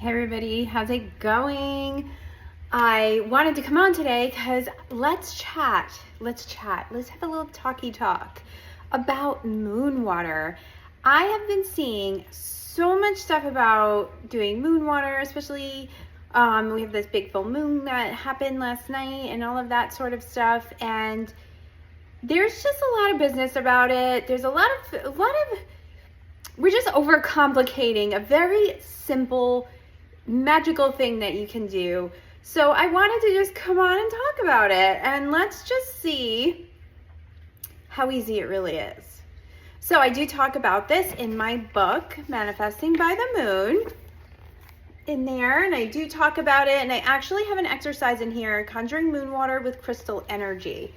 Hey everybody, how's it going? I wanted to come on today because let's chat. Let's have a little talky talk about moon water. I have been seeing so much stuff about doing moon water, especially we have this big full moon that happened last night and all of that sort of stuff, and there's just a lot of business about it. There's a lot of we're just overcomplicating a very simple magical thing that you can do. So I wanted to just come on and talk about it, and let's just see how easy it really is. So I do talk about this in my book, Manifesting by the Moon, in there, and I do talk about it, and I actually have an exercise in here, conjuring moon water with crystal energy.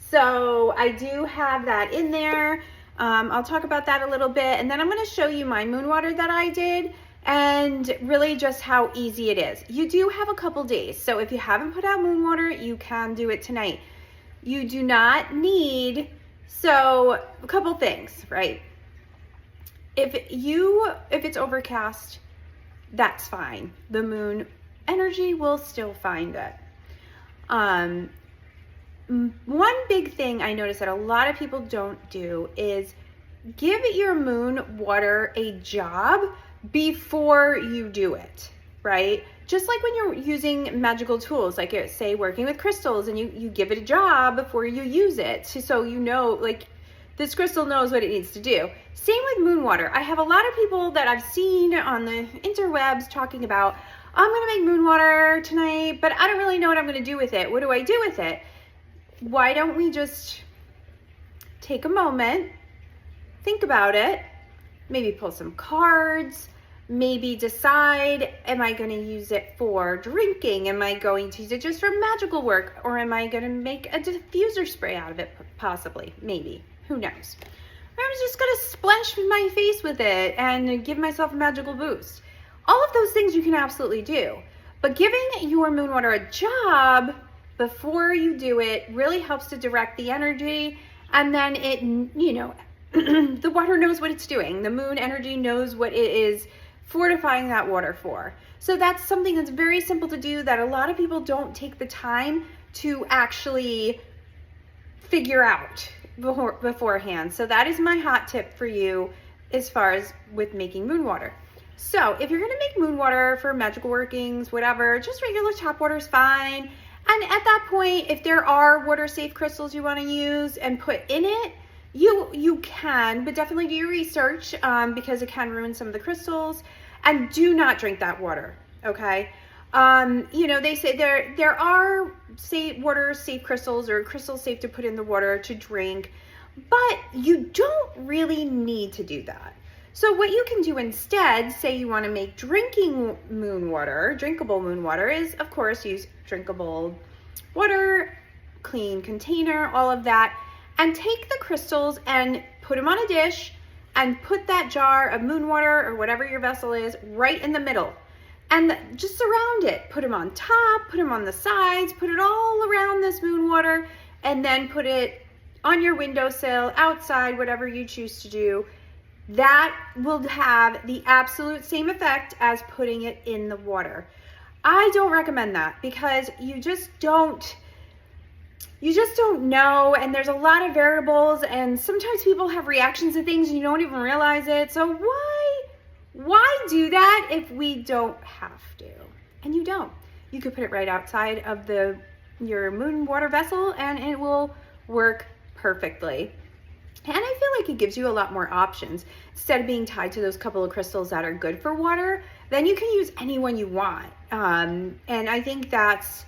So I do have that in there. I'll talk about that a little bit, and then I'm going to show you my moon water that I did, and really just how easy it is. You do have a couple days, so if you haven't put out moon water, you can do it tonight. You do not need, so a couple things, right? If it's overcast, that's fine. The moon energy will still find it. One big thing I notice that a lot of people don't do is give your moon water a job before you do it, right? Just like when you're using magical tools, like say working with crystals, and you give it a job before you use it, so you know, like, this crystal knows what it needs to do. Same with moon water. I have a lot of people that I've seen on the interwebs talking about, I'm gonna make moon water tonight, but I don't really know what I'm gonna do with it. What do I do with it? Why don't we just take a moment, think about it, maybe pull some cards, maybe decide, am I going to use it for drinking? Am I going to use it just for magical work? Or am I going to make a diffuser spray out of it? Possibly, maybe, who knows? Or I'm just going to splash my face with it and give myself a magical boost. All of those things you can absolutely do. But giving your moon water a job before you do it really helps to direct the energy, and then it, the water knows what it's doing. The moon energy knows what it is fortifying that water for. So that's something that's very simple to do that a lot of people don't take the time to actually figure out beforehand. So that is my hot tip for you as far as with making moon water. So if you're gonna make moon water for magical workings, whatever, just regular tap water is fine. And at that point, if there are water safe crystals you wanna use and put in it, you can, but definitely do your research because it can ruin some of the crystals. And do not drink that water, okay? They say there are water safe crystals or crystals safe to put in the water to drink, but you don't really need to do that. So what you can do instead, say you want to make drinkable moon water, is of course use drinkable water, clean container, all of that, and take the crystals and put them on a dish and put that jar of moon water or whatever your vessel is right in the middle, and just surround it. Put them on top, put them on the sides, put it all around this moon water, and then put it on your windowsill, outside, whatever you choose to do. That will have the absolute same effect as putting it in the water. I don't recommend that because you just don't know, and there's a lot of variables, and sometimes people have reactions to things and you don't even realize it. So why do that if we don't have to? And you don't. You could put it right outside of your moon water vessel and it will work perfectly. And I feel like it gives you a lot more options. Instead of being tied to those couple of crystals that are good for water, then you can use any one you want. And I think that's,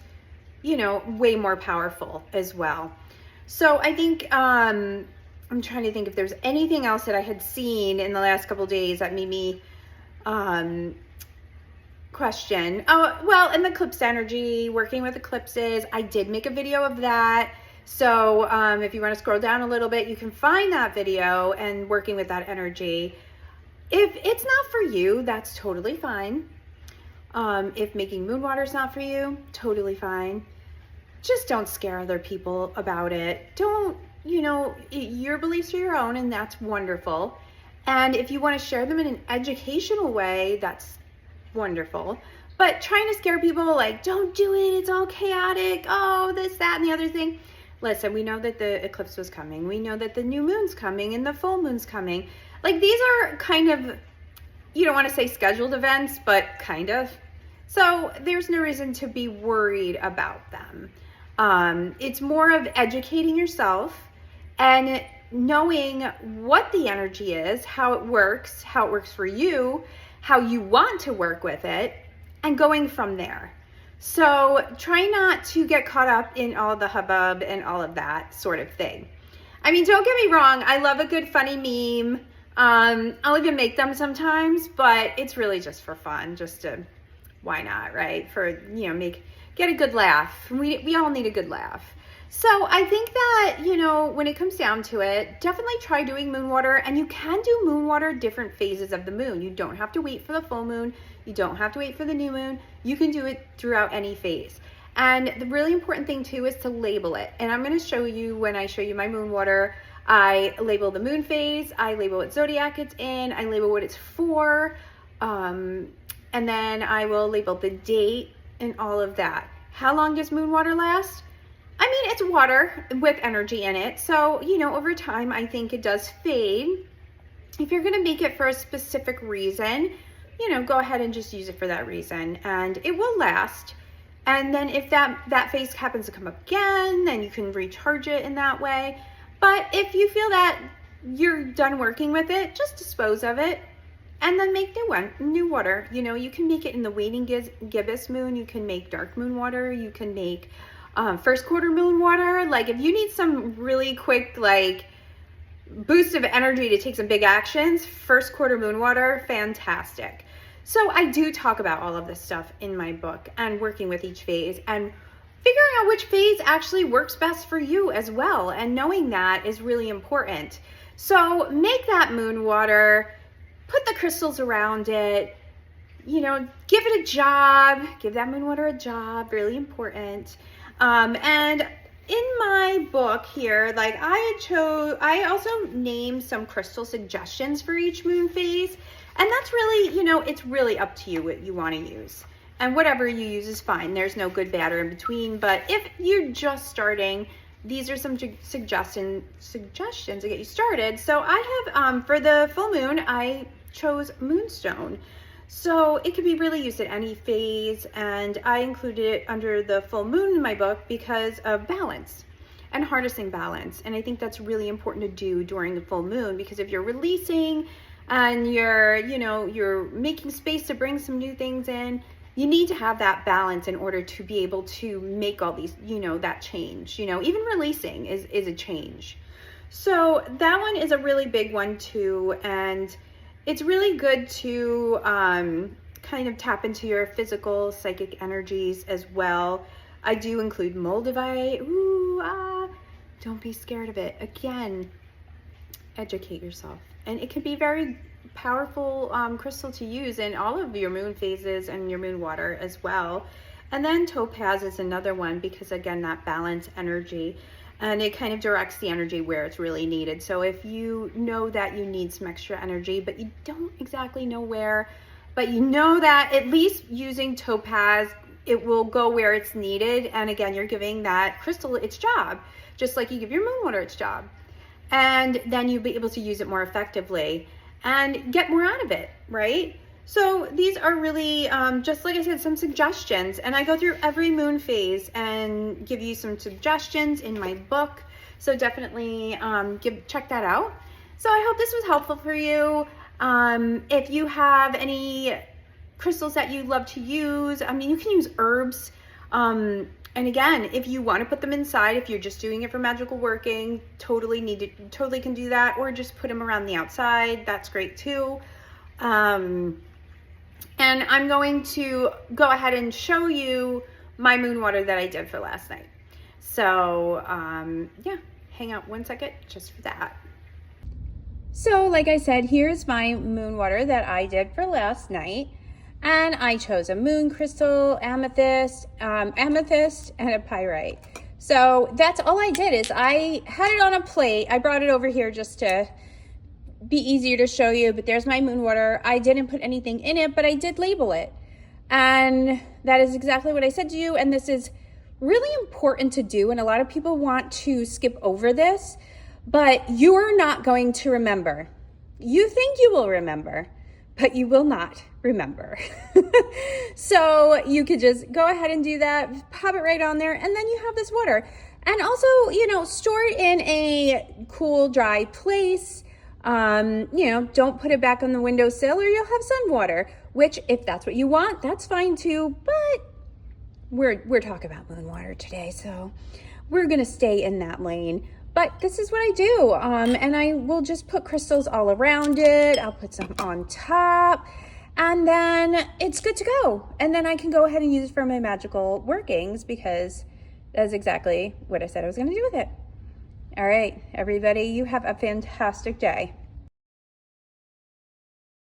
way more powerful as well. So I think, I'm trying to think if there's anything else that I had seen in the last couple of days that made me question. Oh, well, and the eclipse energy, working with eclipses, I did make a video of that. So if you want to scroll down a little bit, you can find that video and working with that energy. If it's not for you, that's totally fine. If making moon water is not for you, totally fine. Just don't scare other people about it. Don't, your beliefs are your own, and that's wonderful. And if you want to share them in an educational way, that's wonderful. But trying to scare people like, don't do it, it's all chaotic, oh, this, that, and the other thing. Listen, we know that the eclipse was coming. We know that the new moon's coming and the full moon's coming. Like, these are kind of, you don't want to say scheduled events, but kind of. So there's no reason to be worried about them. It's more of educating yourself and knowing what the energy is, how it works for you, how you want to work with it, and going from there. So try not to get caught up in all the hubbub and all of that sort of thing. I mean, don't get me wrong, I love a good funny meme. I'll even make them sometimes, but it's really just for fun, just to, why not, right? For, you know, get a good laugh. We all need a good laugh. So I think that, you know, when it comes down to it, definitely try doing moon water, and you can do moon water different phases of the moon. You don't have to wait for the full moon. You don't have to wait for the new moon. You can do it throughout any phase. And the really important thing too is to label it. And I'm going to show you, when I show you my moon water, I label the moon phase, I label what zodiac it's in, I label what it's for, and then I will label the date and all of that. How long does moon water last? I mean, it's water with energy in it. So, you know, over time, I think it does fade. If you're going to make it for a specific reason, you know, go ahead and just use it for that reason, and it will last. And then if that phase happens to come up again, then you can recharge it in that way. But if you feel that you're done working with it, just dispose of it and then make new water. You know, you can make it in the waning gibbous moon. You can make dark moon water. You can make first quarter moon water. Like, if you need some really quick, like, boost of energy to take some big actions, first quarter moon water, fantastic. So I do talk about all of this stuff in my book, and working with each phase and figuring out which phase actually works best for you as well. And knowing that is really important. So make that moon water, put the crystals around it, you know, give it a job, give that moon water a job, really important. And in my book here, like, I also named some crystal suggestions for each moon phase. And that's really, you know, it's really up to you what you want to use. And whatever you use is fine. There's no good, bad, or in between. But if you're just starting, these are some suggestions to get you started. So I have, for the full moon, I chose moonstone. So it can be really used at any phase, and I included it under the full moon in my book because of balance and harnessing balance. And I think that's really important to do during the full moon, because if you're releasing and you're making space to bring some new things in, you need to have that balance in order to be able to make all these, you know, that change. You know, even releasing is a change. So that one is a really big one too, and it's really good to kind of tap into your physical, psychic energies as well. I do include moldavite. Don't be scared of it. Again, educate yourself. And it can be very powerful crystal to use in all of your moon phases and your moon water as well. And then topaz is another one, because again, that balance energy, and it kind of directs the energy where it's really needed. So if you know that you need some extra energy, but you don't exactly know where, but you know that at least using topaz, it will go where it's needed. And again, you're giving that crystal its job, just like you give your moon water its job. And then you'll be able to use it more effectively and get more out of it, right? So these are really, just like I said, some suggestions. And I go through every moon phase and give you some suggestions in my book. So definitely check that out. So I hope this was helpful for you. If you have any crystals that you love to use, I mean, you can use herbs. And again, if you want to put them inside, if you're just doing it for magical working, totally can do that, or just put them around the outside. That's great too. And I'm going to go ahead and show you my moon water that I did for last night. So yeah, hang out one second just for that. So like I said, here's my moon water that I did for last night. And I chose a moon crystal, amethyst, and a pyrite. So that's all I did, is I had it on a plate. I brought it over here just to be easier to show you, but there's my moon water. I didn't put anything in it, but I did label it. And that is exactly what I said to you. And this is really important to do. And a lot of people want to skip over this, but you are not going to remember. You think you will remember, but you will not remember. So you could just go ahead and do that, pop it right on there, and then you have this water. And also, store it in a cool, dry place. Don't put it back on the windowsill or you'll have sun water, which if that's what you want, that's fine too. But we're talking about moon water today, so we're gonna stay in that lane. But this is what I do. And I will just put crystals all around it. I'll put some on top and then it's good to go. And then I can go ahead and use it for my magical workings because that's exactly what I said I was gonna do with it. All right, everybody, you have a fantastic day.